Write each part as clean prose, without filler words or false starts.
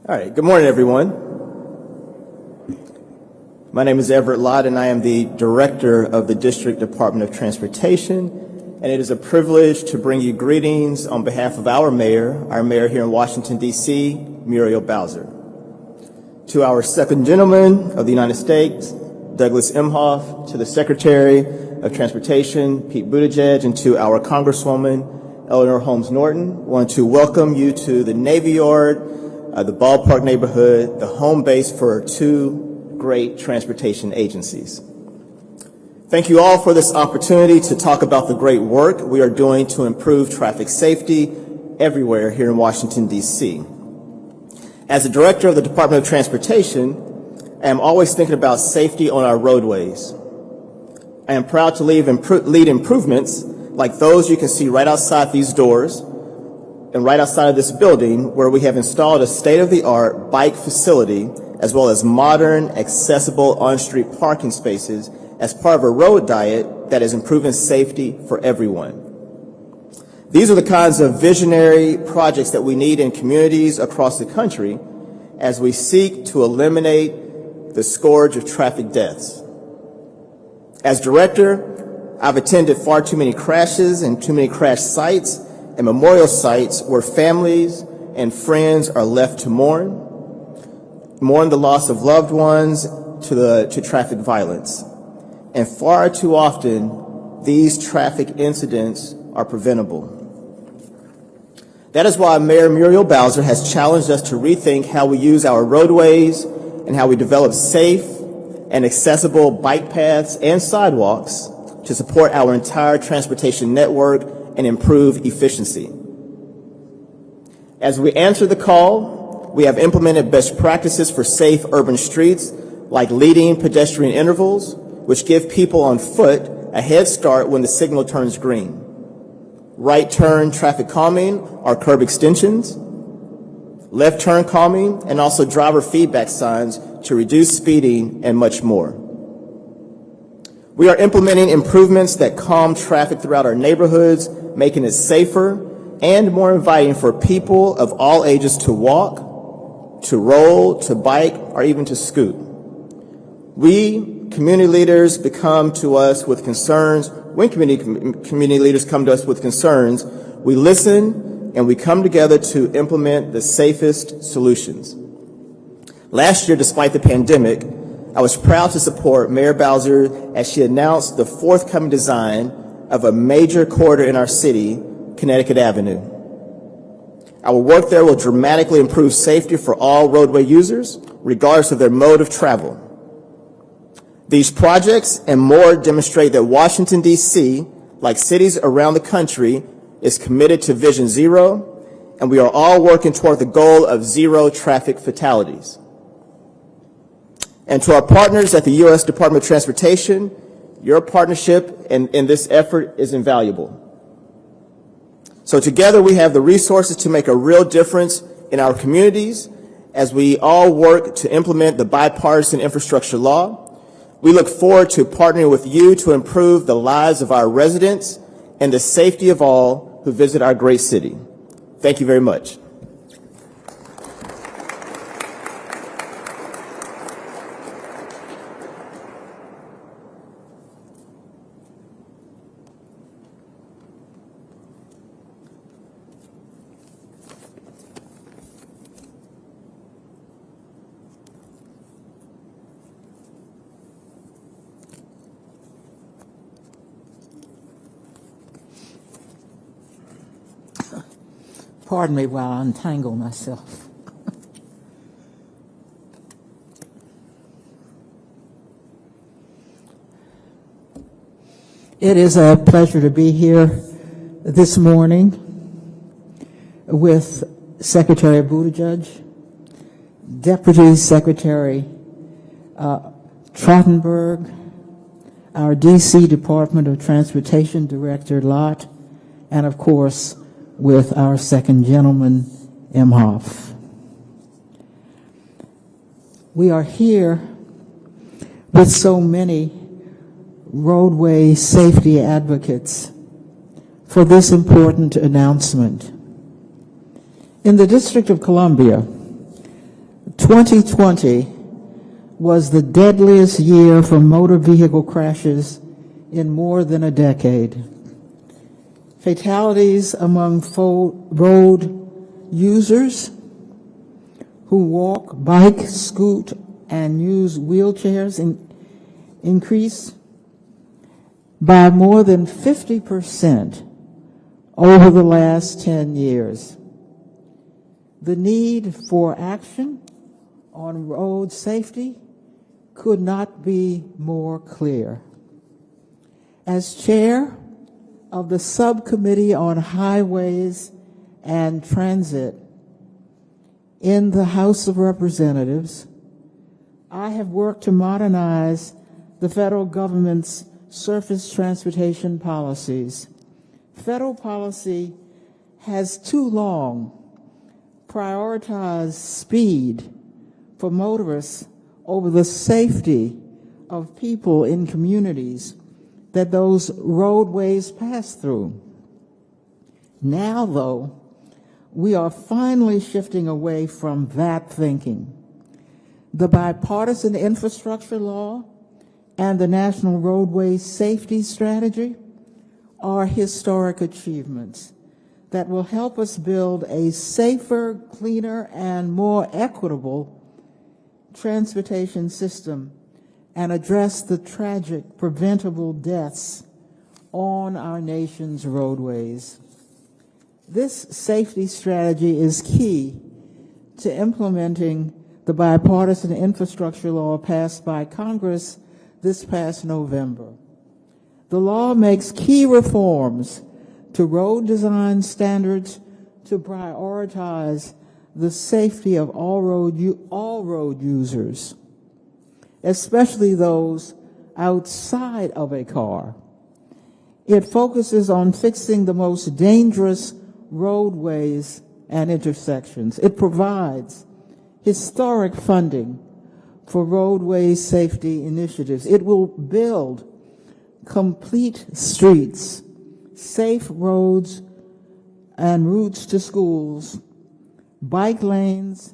All right, good morning, everyone. My name is Everett Lott, and I am the Director of the District Department of Transportation, and it is a privilege to bring you greetings on behalf of our mayor here in Washington, D.C., Muriel Bowser. To our second gentleman of the United States, Douglas Emhoff, to the Secretary of Transportation, Pete Buttigieg, and to our Congresswoman, Eleanor Holmes Norton, I want to welcome you to the Navy Yard, the ballpark neighborhood, the home base for two great transportation agencies. Thank you all for this opportunity to talk about the great work we are doing to improve traffic safety everywhere here in Washington, D.C. As the Director of the Department of Transportation, I am always thinking about safety on our roadways. I am proud to lead improvements like those you can see right outside these doors and right outside of this building, where we have installed a state-of-the-art bike facility as well as modern, accessible on-street parking spaces as part of a road diet that is improving safety for everyone. These are the kinds of visionary projects that we need in communities across the country as we seek to eliminate the scourge of traffic deaths. As director, I've attended far too many crashes and too many crash sites and memorial sites where families and friends are left to mourn the loss of loved ones to traffic violence. And far too often, these traffic incidents are preventable. That is why Mayor Muriel Bowser has challenged us to rethink how we use our roadways and how we develop safe and accessible bike paths and sidewalks to support our entire transportation network and improve efficiency. As we answer the call, we have implemented best practices for safe urban streets, like leading pedestrian intervals, which give people on foot a head start when the signal turns green. Right turn traffic calming or curb extensions, left turn calming, and also driver feedback signs to reduce speeding and much more. We are implementing improvements that calm traffic throughout our neighborhoods, making it safer and more inviting for people of all ages to walk, to roll, to bike, or even to scoot. We, community leaders, come to us with concerns. When community leaders come to us with concerns, we listen and we come together to implement the safest solutions. Last year, despite the pandemic, I was proud to support Mayor Bowser as she announced the forthcoming design of a major corridor in our city, Connecticut Avenue. Our work there will dramatically improve safety for all roadway users, regardless of their mode of travel. These projects and more demonstrate that Washington, D.C., like cities around the country, is committed to Vision Zero, and we are all working toward the goal of zero traffic fatalities. And to our partners at the U.S. Department of Transportation, your partnership in this effort is invaluable. So together we have the resources to make a real difference in our communities as we all work to implement the bipartisan infrastructure law. We look forward to partnering with you to improve the lives of our residents and the safety of all who visit our great city. Thank you very much. Pardon me while I untangle myself. It is a pleasure to be here this morning with Secretary Buttigieg, Deputy Secretary Trottenberg, our D.C. Department of Transportation Director Lott, and of course, with our second gentleman, Emhoff. We are here with so many roadway safety advocates for this important announcement. In the District of Columbia, 2020 was the deadliest year for motor vehicle crashes in more than a decade. Fatalities among road users who walk, bike, scoot, and use wheelchairs increased by more than 50% over the last 10 years. The need for action on road safety could not be more clear. As chair of the Subcommittee on Highways and Transit in the House of Representatives, I have worked to modernize the federal government's surface transportation policies. Federal policy has too long prioritized speed for motorists over the safety of people in communities that those roadways pass through. Now, though, we are finally shifting away from that thinking. The bipartisan infrastructure law and the National Roadway Safety Strategy are historic achievements that will help us build a safer, cleaner, and more equitable transportation system and address the tragic preventable deaths on our nation's roadways. This safety strategy is key to implementing the bipartisan infrastructure law passed by Congress this past November. The law makes key reforms to road design standards to prioritize the safety of all road users, especially those outside of a car. It focuses on fixing the most dangerous roadways and intersections. It provides historic funding for roadway safety initiatives. It will build complete streets, safe roads and routes to schools, bike lanes,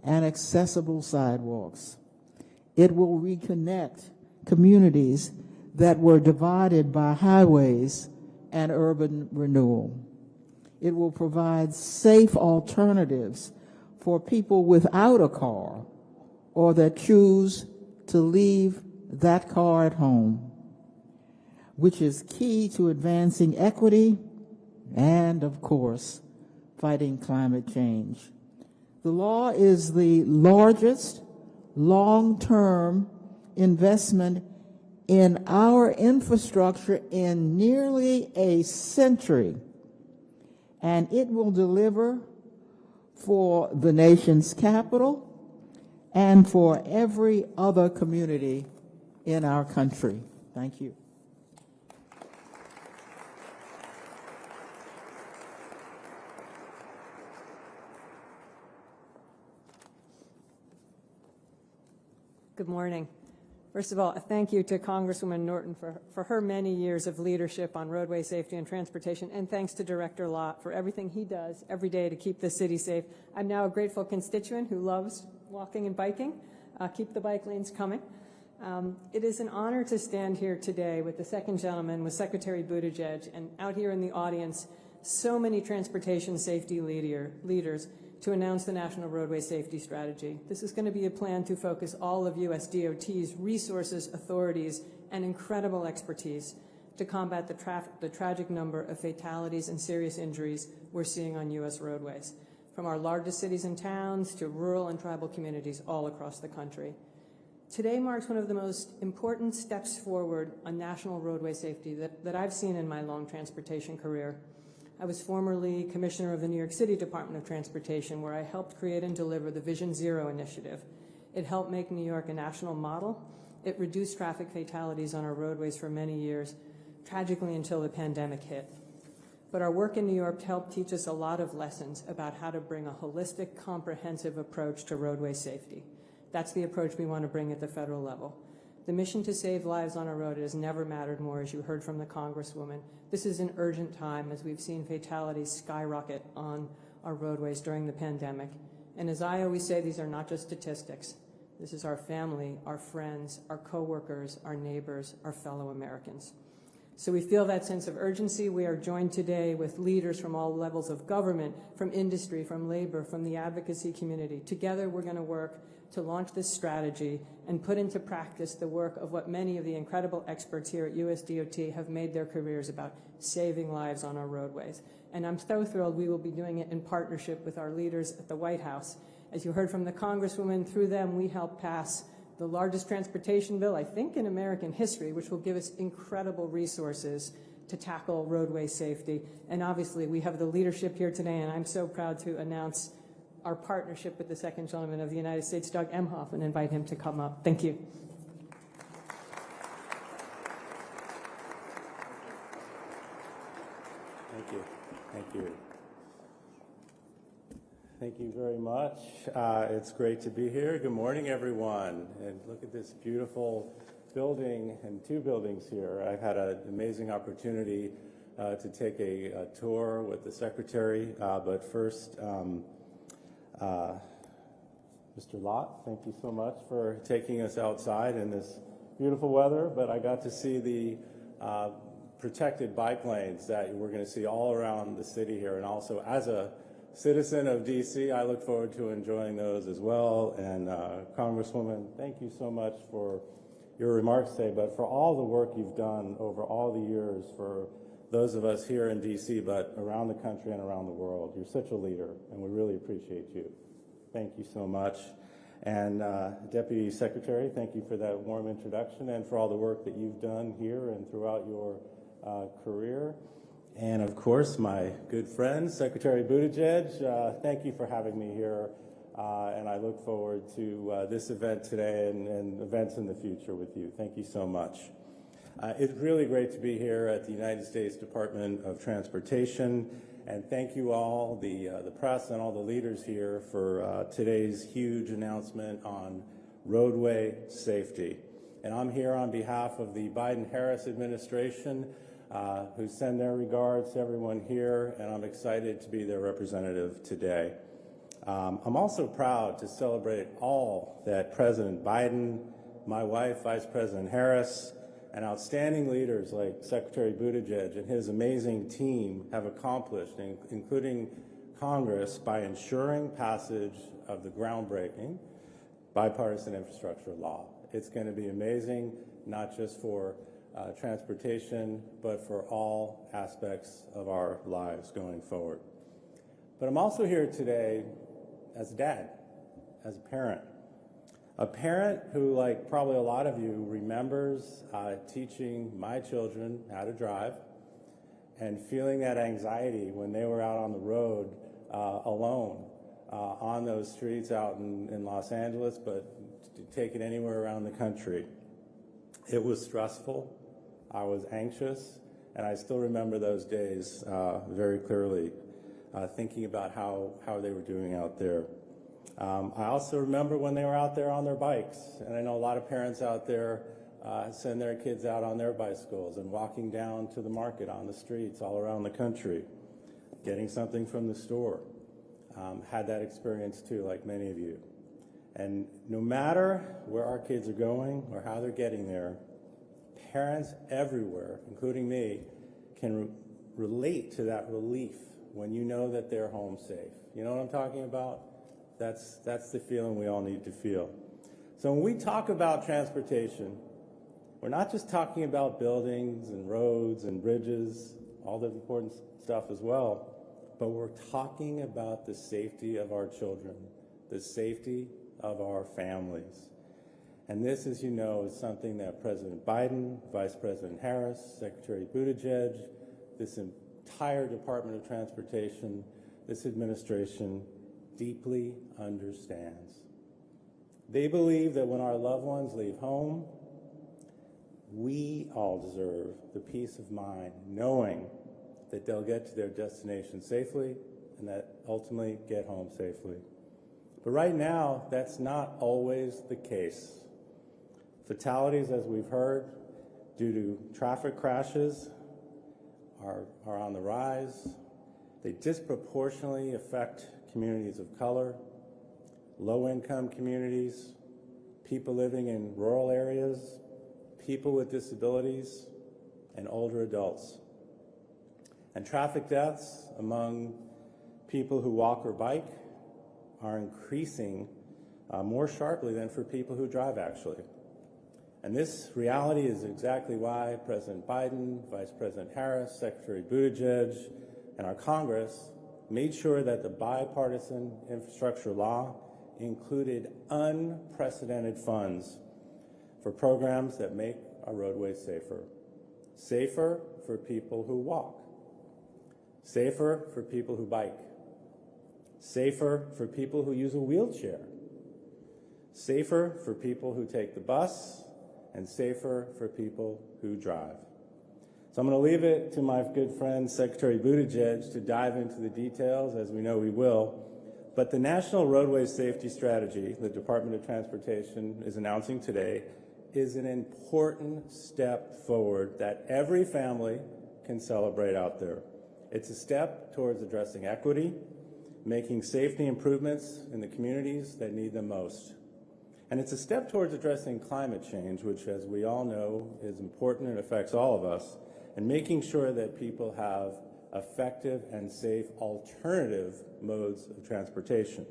and accessible sidewalks. It will reconnect communities that were divided by highways and urban renewal. It will provide safe alternatives for people without a car or that choose to leave that car at home, which is key to advancing equity and, of course, fighting climate change. The law is the largest long-term investment in our infrastructure in nearly a century, and it will deliver for the nation's capital and for every other community in our country. Thank you. Good morning. First of all, a thank you to Congresswoman Norton for her many years of leadership on roadway safety and transportation, and thanks to Director Lott for everything he does every day to keep the city safe. I'm now a grateful constituent who loves walking and biking. Keep the bike lanes coming. It is an honor to stand here today with the second gentleman, with Secretary Buttigieg, and out here in the audience, so many transportation safety leaders to announce the National Roadway Safety Strategy. This is going to be a plan to focus all of US DOT's resources, authorities, and incredible expertise to combat the tragic number of fatalities and serious injuries we're seeing on US roadways, from our largest cities and towns to rural and tribal communities all across the country. Today marks one of the most important steps forward on national roadway safety that I've seen in my long transportation career. I was formerly commissioner of the New York City Department of Transportation, where I helped create and deliver the Vision Zero initiative. It helped make New York a national model. It reduced traffic fatalities on our roadways for many years, tragically until the pandemic hit. But our work in New York helped teach us a lot of lessons about how to bring a holistic, comprehensive approach to roadway safety. That's the approach we want to bring at the federal level. The mission to save lives on our road has never mattered more, as you heard from the Congresswoman. This is an urgent time, as we've seen fatalities skyrocket on our roadways during the pandemic. And as I always say, these are not just statistics. This is our family, our friends, our coworkers, our neighbors, our fellow Americans. So we feel that sense of urgency. We are joined today with leaders from all levels of government, from industry, from labor, from the advocacy community. Together, we're going to work to launch this strategy and put into practice the work of what many of the incredible experts here at USDOT have made their careers about, saving lives on our roadways. And I'm so thrilled we will be doing it in partnership with our leaders at the White House. As you heard from the Congresswoman, through them we helped pass the largest transportation bill, I think, in American history, which will give us incredible resources to tackle roadway safety. And obviously we have the leadership here today, and I'm so proud to announce our partnership with the second gentleman of the United States, Doug Emhoff, and invite him to come up. Thank you. Thank you. Thank you. Thank you very much. It's great to be here. Good morning, everyone. And look at this beautiful building and two buildings here. I've had an amazing opportunity to take a tour with the Secretary. But first, Mr. Lott, thank you so much for taking us outside in this beautiful weather. But I got to see the protected bike lanes that we're going to see all around the city here. And also, as a citizen of D.C., I look forward to enjoying those as well. And Congresswoman, thank you so much for your remarks today, but for all the work you've done over all the years for those of us here in D.C., but around the country and around the world. You're such a leader, and we really appreciate you. Thank you so much. And Deputy Secretary, thank you for that warm introduction and for all the work that you've done here and throughout your career. And of course, my good friend, Secretary Buttigieg, thank you for having me here. And I look forward to this event today and events in the future with you. Thank you so much. It's really great to be here at the United States Department of Transportation. And thank you all, the press and all the leaders here for today's huge announcement on roadway safety. And I'm here on behalf of the Biden-Harris administration, who send their regards to everyone here, and I'm excited to be their representative today. I'm also proud to celebrate all that President Biden, my wife, Vice President Harris, and outstanding leaders like Secretary Buttigieg and his amazing team have accomplished, including Congress, by ensuring passage of the groundbreaking bipartisan infrastructure law. It's going to be amazing, not just for transportation, but for all aspects of our lives going forward. But I'm also here today as a dad, as a parent who, like probably a lot of you, remembers teaching my children how to drive and feeling that anxiety when they were out on the road alone on those streets out in Los Angeles, but take it anywhere around the country. It was stressful. I was anxious, and I still remember those days very clearly, thinking about how they were doing out there. I also remember when they were out there on their bikes, and I know a lot of parents out there send their kids out on their bicycles and walking down to the market on the streets all around the country, getting something from the store. Had that experience too, like many of you. And no matter where our kids are going or how they're getting there, parents everywhere, including me, can relate to that relief when you know that they're home safe. You know what I'm talking about? That's the feeling we all need to feel. So when we talk about transportation, we're not just talking about buildings and roads and bridges, all the important stuff as well, but we're talking about the safety of our children, the safety of our families. And this, as you know, is something that President Biden, Vice President Harris, Secretary Buttigieg, this entire Department of Transportation, this administration deeply understands. They believe that when our loved ones leave home, we all deserve the peace of mind knowing that they'll get to their destination safely and that ultimately get home safely. But right now, that's not always the case. Fatalities, as we've heard, due to traffic crashes are on the rise. They disproportionately affect communities of color, low-income communities, people living in rural areas, people with disabilities, and older adults. And traffic deaths among people who walk or bike are increasing more sharply than for people who drive, actually. And this reality is exactly why President Biden, Vice President Harris, Secretary Buttigieg, and our Congress made sure that the bipartisan infrastructure law included unprecedented funds for programs that make our roadways safer. Safer for people who walk. Safer for people who bike. Safer for people who use a wheelchair. Safer for people who take the bus, and safer for people who drive. So I'm going to leave it to my good friend Secretary Buttigieg to dive into the details, as we know he will. But the National Roadway Safety Strategy the Department of Transportation is announcing today is an important step forward that every family can celebrate out there. It's a step towards addressing equity, making safety improvements in the communities that need them most. And it's a step towards addressing climate change, which, as we all know, is important and affects all of us, and making sure that people have effective and safe alternative modes of transportation.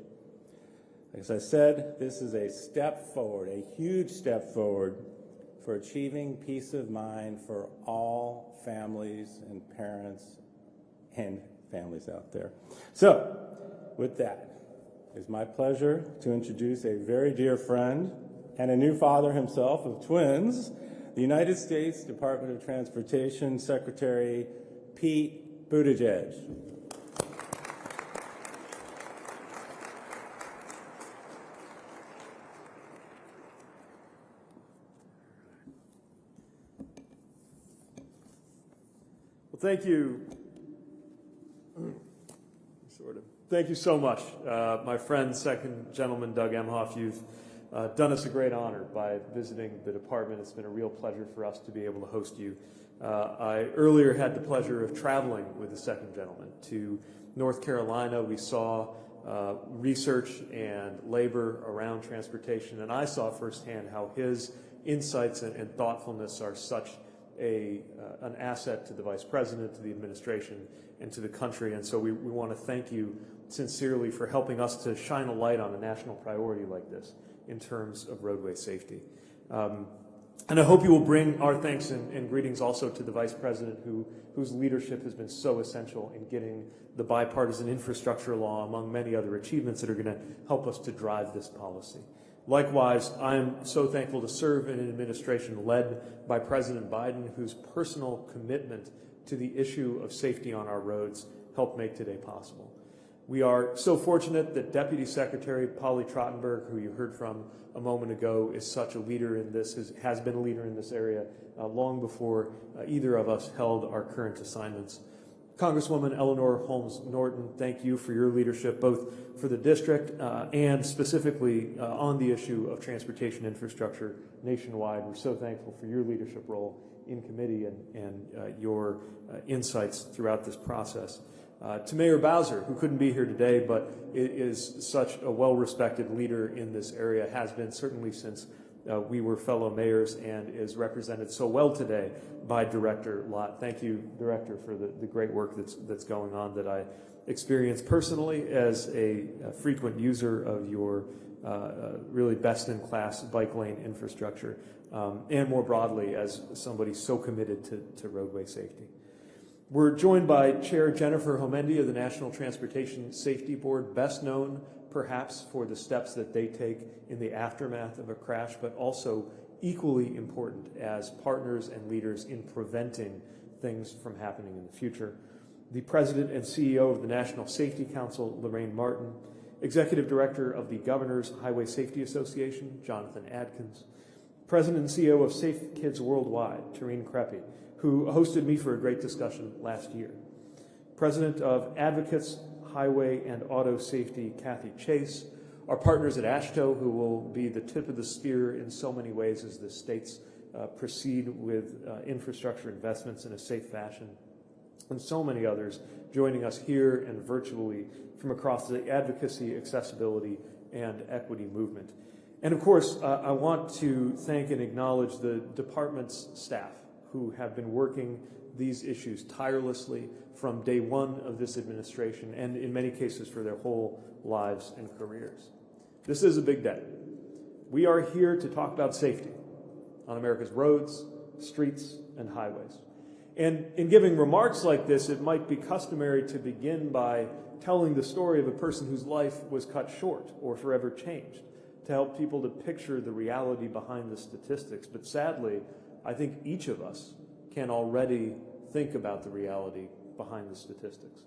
As I said, this is a step forward, a huge step forward for achieving peace of mind for all families and parents and families out there. So, with that, it's my pleasure to introduce a very dear friend and a new father himself of twins, the United States Department of Transportation Secretary Pete Buttigieg. Well, thank you. Thank you so much. My friend, second gentleman, Doug Emhoff, you've done us a great honor by visiting the department. It's been a real pleasure for us to be able to host you. I earlier had the pleasure of traveling with the second gentleman to North Carolina. We saw research and labor around transportation, and I saw firsthand how his insights and thoughtfulness are such an asset to the Vice President, to the administration, and to the country. And so we want to thank you sincerely for helping us to shine a light on a national priority like this in terms of roadway safety. And I hope you will bring our thanks and greetings also to the Vice President whose leadership has been so essential in getting the bipartisan infrastructure law, among many other achievements that are going to help us to drive this policy. Likewise, I am so thankful to serve in an administration led by President Biden, whose personal commitment to the issue of safety on our roads helped make today possible. We are so fortunate that Deputy Secretary Polly Trottenberg, who you heard from a moment ago, is such a leader in this, has been a leader in this area long before either of us held our current assignments. Congresswoman Eleanor Holmes Norton, thank you for your leadership, both for the district and specifically on the issue of transportation infrastructure nationwide. We're so thankful for your leadership role in committee and your insights throughout this process. To Mayor Bowser, who couldn't be here today, but is such a well-respected leader in this area, has been certainly since we were fellow mayors, and is represented so well today by Director Lott. Thank you, Director, for the great work that's going on that I experienced personally as a frequent user of your really best-in-class bike lane infrastructure, and more broadly as somebody so committed to roadway safety. We're joined by Chair Jennifer Homendy of the National Transportation Safety Board, best known perhaps for the steps that they take in the aftermath of a crash, but also equally important as partners and leaders in preventing things from happening in the future. The President and CEO of the National Safety Council, Lorraine Martin, Executive Director of the Governor's Highway Safety Association, Jonathan Adkins, President and CEO of Safe Kids Worldwide, Tareen Kreppe, who hosted me for a great discussion last year. President of Advocates Highway and Auto Safety, Kathy Chase, our partners at AASHTO, who will be the tip of the spear in so many ways as the states proceed with infrastructure investments in a safe fashion, and so many others joining us here and virtually from across the advocacy, accessibility, and equity movement. And of course, I want to thank and acknowledge the department's staff who have been working these issues tirelessly from day one of this administration, and in many cases for their whole lives and careers. This is a big day. We are here to talk about safety on America's roads, streets, and highways. And in giving remarks like this, it might be customary to begin by telling the story of a person whose life was cut short or forever changed, to help people to picture the reality behind the statistics. But sadly, I think each of us can already think about the reality behind the statistics.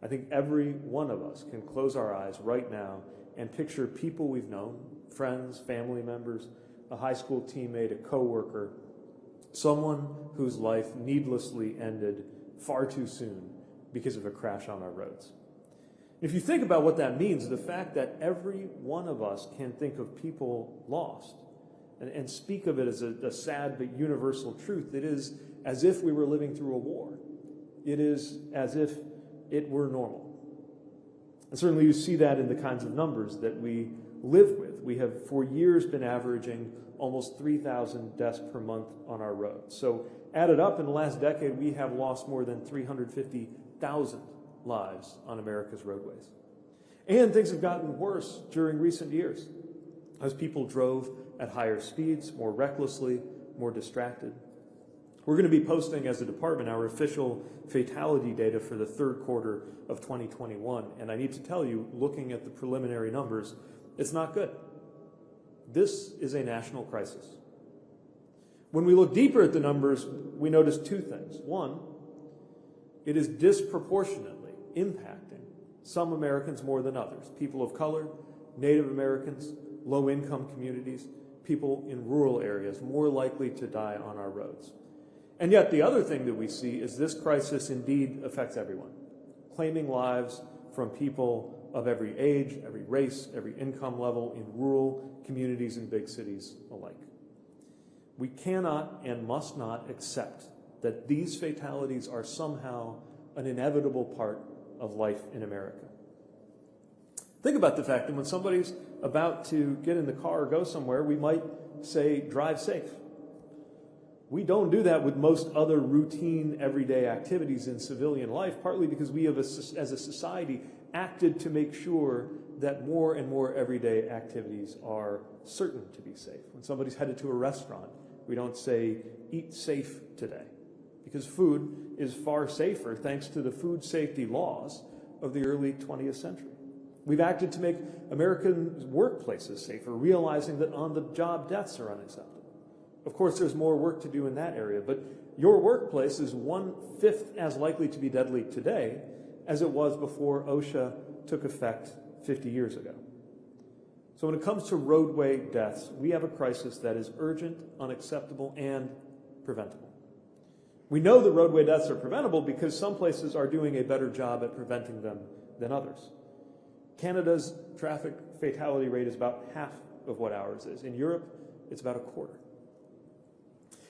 I think every one of us can close our eyes right now and picture people we've known, friends, family members, a high school teammate, a coworker, someone whose life needlessly ended far too soon because of a crash on our roads. If you think about what that means, the fact that every one of us can think of people lost and speak of it as a sad but universal truth, it is as if we were living through a war. It is as if it were normal. And certainly you see that in the kinds of numbers that we live with. We have for years been averaging almost 3,000 deaths per month on our roads. So added up in the last decade, we have lost more than 350,000 lives on America's roadways. And things have gotten worse during recent years as people drove at higher speeds, more recklessly, more distracted. We're going to be posting as a department our official fatality data for the third quarter of 2021. And I need to tell you, looking at the preliminary numbers, it's not good. This is a national crisis. When we look deeper at the numbers, we notice two things. One, it is disproportionately impacting some Americans more than others. People of color, Native Americans, low-income communities, people in rural areas more likely to die on our roads. And yet the other thing that we see is this crisis indeed affects everyone, claiming lives from people of every age, every race, every income level in rural communities and big cities alike. We cannot and must not accept that these fatalities are somehow an inevitable part of life in America. Think about the fact that when somebody's about to get in the car or go somewhere, we might say, drive safe. We don't do that with most other routine, everyday activities in civilian life, partly because we have, as a society, acted to make sure that more and more everyday activities are certain to be safe. When somebody's headed to a restaurant, we don't say, eat safe today, because food is far safer thanks to the food safety laws of the early 20th century. We've acted to make American workplaces safer, realizing that on-the-job deaths are unacceptable. Of course, there's more work to do in that area, but your workplace is 1/5 as likely to be deadly today as it was before OSHA took effect 50 years ago. So when it comes to roadway deaths, we have a crisis that is urgent, unacceptable, and preventable. We know that roadway deaths are preventable because some places are doing a better job at preventing them than others. Canada's traffic fatality rate is about half of what ours is. In Europe, it's about a quarter.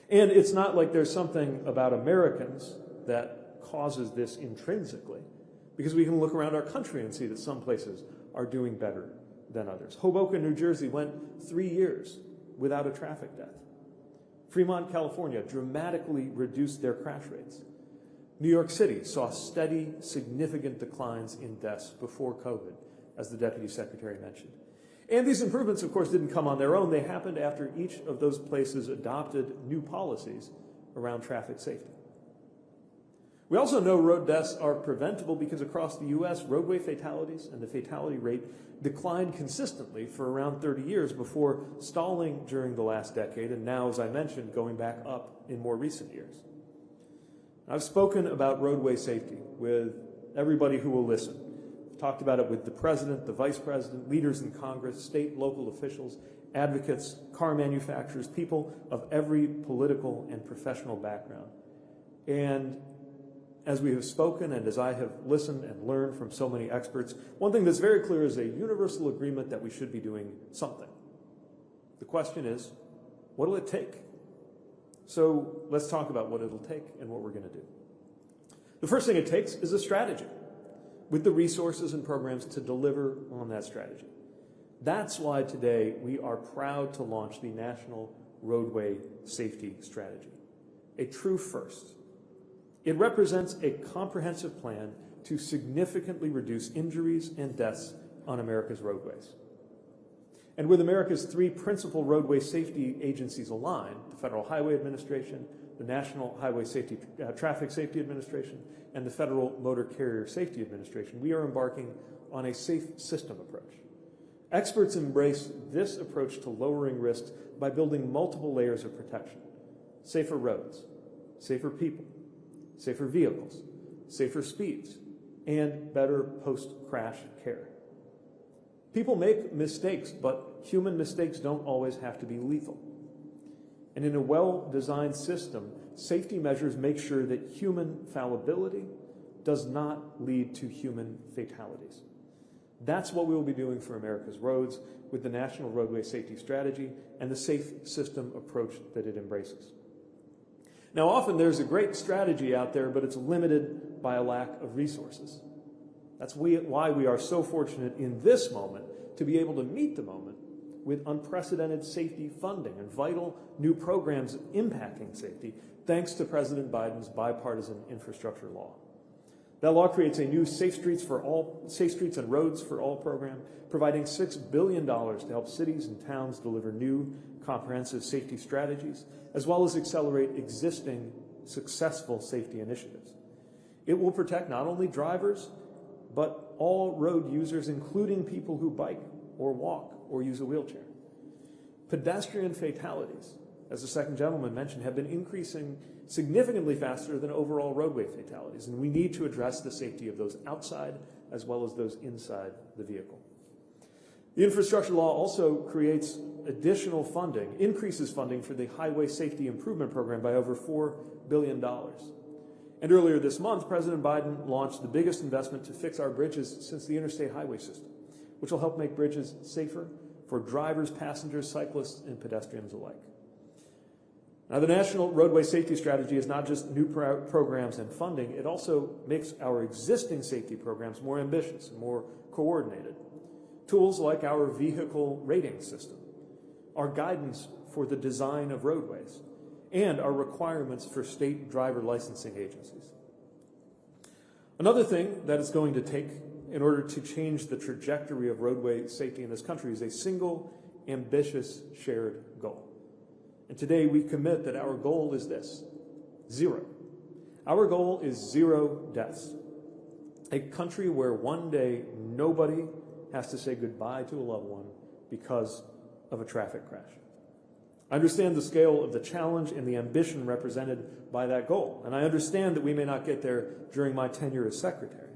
And it's not like there's something about Americans that causes this intrinsically, because we can look around our country and see that some places are doing better than others. Hoboken, New Jersey went 3 years without a traffic death. Fremont, California dramatically reduced their crash rates. New York City saw steady, significant declines in deaths before COVID, as the Deputy Secretary mentioned. And these improvements, of course, didn't come on their own. They happened after each of those places adopted new policies around traffic safety. We also know road deaths are preventable because across the U.S., roadway fatalities and the fatality rate declined consistently for around 30 years before stalling during the last decade, and now, as I mentioned, going back up in more recent years. I've spoken about roadway safety with everybody who will listen. Talked about it with the president, the vice president, leaders in Congress, state, local officials, advocates, car manufacturers, people of every political and professional background. And as we have spoken and as I have listened and learned from so many experts, one thing that's very clear is a universal agreement that we should be doing something. The question is, what will it take? So let's talk about what it'll take and what we're going to do. The first thing it takes is a strategy, with the resources and programs to deliver on that strategy. That's why today we are proud to launch the National Roadway Safety Strategy, a true first. It represents a comprehensive plan to significantly reduce injuries and deaths on America's roadways. And with America's three principal roadway safety agencies aligned, the Federal Highway Administration, the National Highway Traffic Safety Administration, and the Federal Motor Carrier Safety Administration, we are embarking on a safe system approach. Experts embrace this approach to lowering risks by building multiple layers of protection: safer roads, safer people, safer vehicles, safer speeds, and better post-crash care. People make mistakes, but human mistakes don't always have to be lethal. And in a well-designed system, safety measures make sure that human fallibility does not lead to human fatalities. That's what we will be doing for America's roads with the National Roadway Safety Strategy and the safe system approach that it embraces. Now, often there's a great strategy out there, but it's limited by a lack of resources. That's why we are so fortunate in this moment to be able to meet the moment with unprecedented safety funding and vital new programs impacting safety, thanks to President Biden's bipartisan infrastructure law. That law creates a new Safe Streets and Roads for All program, providing $6 billion to help cities and towns deliver new comprehensive safety strategies, as well as accelerate existing successful safety initiatives. It will protect not only drivers, but all road users, including people who bike or walk or use a wheelchair. Pedestrian fatalities, as the second gentleman mentioned, have been increasing significantly faster than overall roadway fatalities, and we need to address the safety of those outside as well as those inside the vehicle. The infrastructure law also creates additional funding, increases funding for the Highway Safety Improvement Program by over $4 billion. And earlier this month, President Biden launched the biggest investment to fix our bridges since the interstate highway system, which will help make bridges safer for drivers, passengers, cyclists, and pedestrians alike. Now, the National Roadway Safety Strategy is not just new programs and funding, it also makes our existing safety programs more ambitious and more coordinated. Tools like our vehicle rating system, our guidance for the design of roadways, and our requirements for state driver licensing agencies. Another thing that it's going to take in order to change the trajectory of roadway safety in this country is a single, ambitious, shared goal. And today we commit that our goal is this: zero. Our goal is 0 deaths. A country where one day nobody has to say goodbye to a loved one because of a traffic crash. I understand the scale of the challenge and the ambition represented by that goal, and I understand that we may not get there during my tenure as secretary.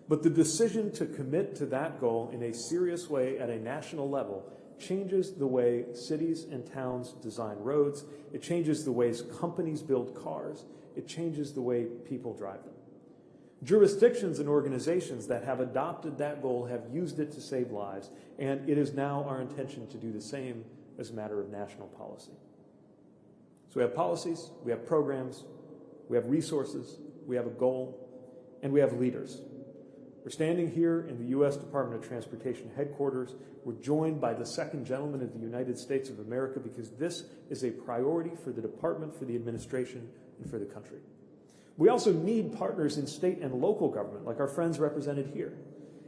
But the decision to commit to that goal in a serious way at a national level changes the way cities and towns design roads, it changes the ways companies build cars, it changes the way people drive them. Jurisdictions and organizations that have adopted that goal have used it to save lives, and it is now our intention to do the same as a matter of national policy. So we have policies, we have programs, we have resources, we have a goal, and we have leaders. We're standing here in the U.S. Department of Transportation headquarters. We're joined by the second gentleman of the United States of America because this is a priority for the department, for the administration, and for the country. We also need partners in state and local government, like our friends represented here,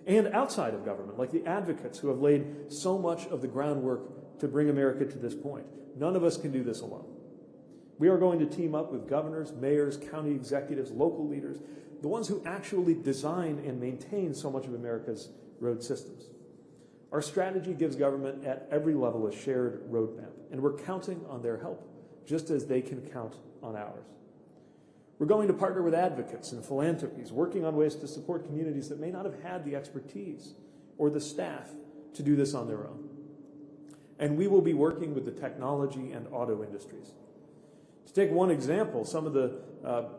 and outside of government, like the advocates who have laid so much of the groundwork to bring America to this point. None of us can do this alone. We are going to team up with governors, mayors, county executives, local leaders, the ones who actually design and maintain so much of America's road systems. Our strategy gives government at every level a shared roadmap, and we're counting on their help, just as they can count on ours. We're going to partner with advocates and philanthropies, working on ways to support communities that may not have had the expertise or the staff to do this on their own. And we will be working with the technology and auto industries. To take one example, some of the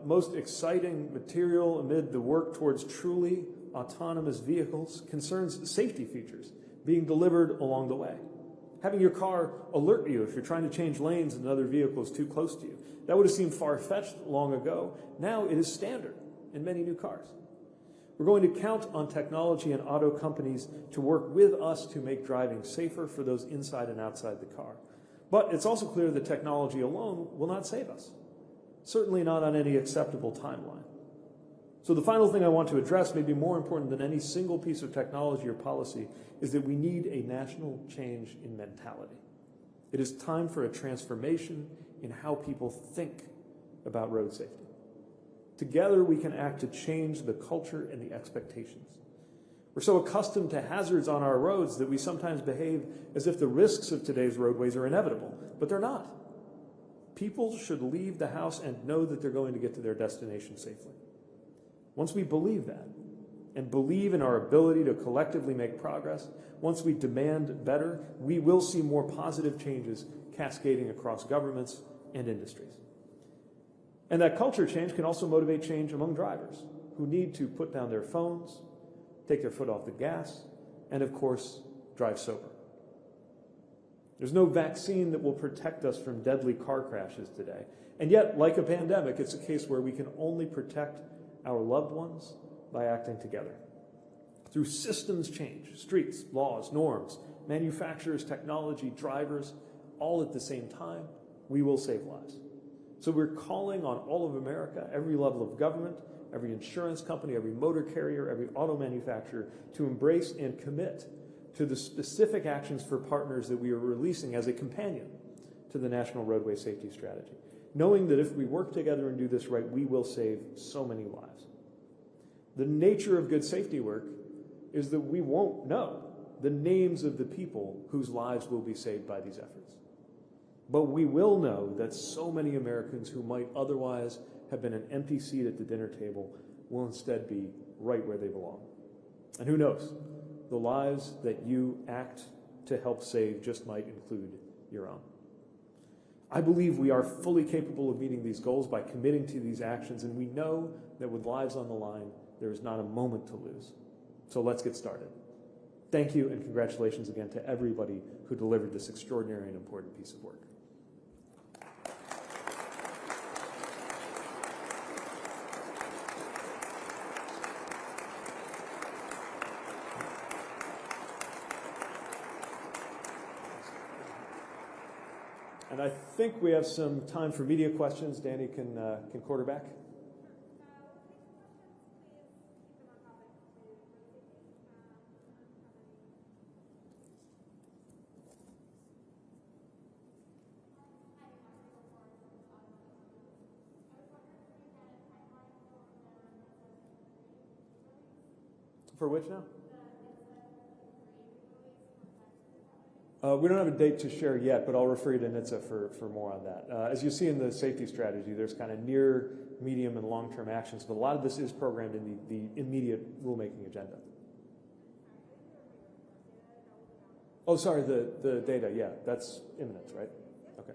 most exciting material amid the work towards truly autonomous vehicles concerns safety features being delivered along the way. Having your car alert you if you're trying to change lanes and another vehicle is too close to you. That would have seemed far-fetched long ago. Now it is standard in many new cars. We're going to count on technology and auto companies to work with us to make driving safer for those inside and outside the car. But it's also clear that technology alone will not save us, certainly not on any acceptable timeline. So the final thing I want to address, maybe more important than any single piece of technology or policy, is that we need a national change in mentality. It is time for a transformation in how people think about road safety. Together, we can act to change the culture and the expectations. We're so accustomed to hazards on our roads that we sometimes behave as if the risks of today's roadways are inevitable, but they're not. People should leave the house and know that they're going to get to their destination safely. Once we believe that, and believe in our ability to collectively make progress, once we demand better, we will see more positive changes cascading across governments and industries. And that culture change can also motivate change among drivers who need to put down their phones, take their foot off the gas, and of course, drive sober. There's no vaccine that will protect us from deadly car crashes today. And yet, like a pandemic, it's a case where we can only protect our loved ones by acting together. Through systems change, streets, laws, norms, manufacturers, technology, drivers, all at the same time, we will save lives. So we're calling on all of America, every level of government, every insurance company, every motor carrier, every auto manufacturer, to embrace and commit to the specific actions for partners that we are releasing as a companion to the National Roadway Safety Strategy, knowing that if we work together and do this right, we will save so many lives. The nature of good safety work is that we won't know the names of the people whose lives will be saved by these efforts. But we will know that so many Americans who might otherwise have been an empty seat at the dinner table will instead be right where they belong. And who knows, the lives that you act to help save just might include your own. I believe we are fully capable of meeting these goals by committing to these actions, and we know that with lives on the line, there is not a moment to lose. So let's get started. Thank you, and congratulations again to everybody who delivered this extraordinary and important piece of work. And I think we have some time for media questions. Danny can quarterback. For which now? We don't have a date to share yet, but I'll refer you to NHTSA for more on that. As you see in the safety strategy, there's kind of near, medium, and long-term actions, but a lot of this is programmed in the immediate rulemaking agenda. Oh, sorry, the data, yeah, that's imminent, right? Okay.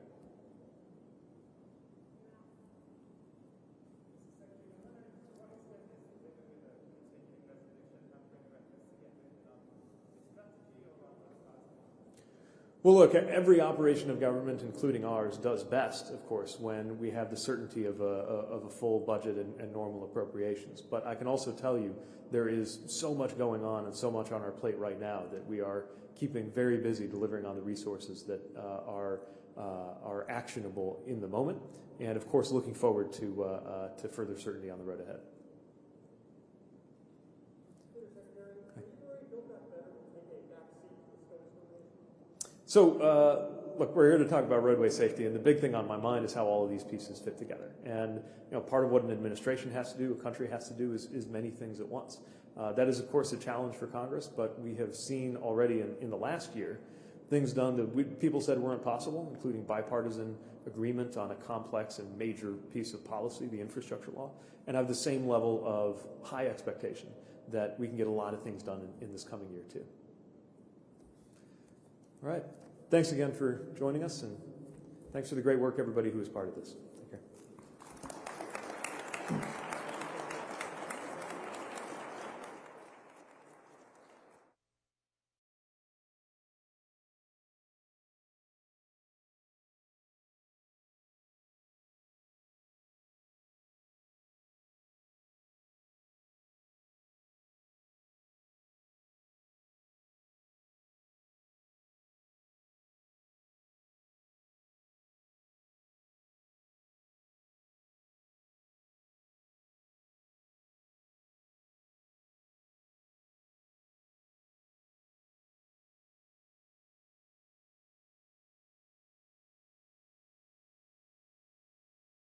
Well, look, every operation of government, including ours, does best, of course, when we have the certainty of a full budget and normal appropriations. But I can also tell you there is so much going on and so much on our plate right now that we are keeping very busy delivering on the resources that are actionable in the moment, and of course looking forward to further certainty on the road ahead. So, look, we're here to talk about roadway safety, and the big thing on my mind is how all of these pieces fit together. And part of what an administration has to do, a country has to do, is many things at once. That is, of course, a challenge for Congress, but we have seen already in the last year things done that people said weren't possible, including bipartisan agreement on a complex and major piece of policy, the infrastructure law, and have the same level of high expectation that we can get a lot of things done in this coming year, too. All right. Thanks again for joining us, and thanks for the great work, everybody who was part of this. Take care.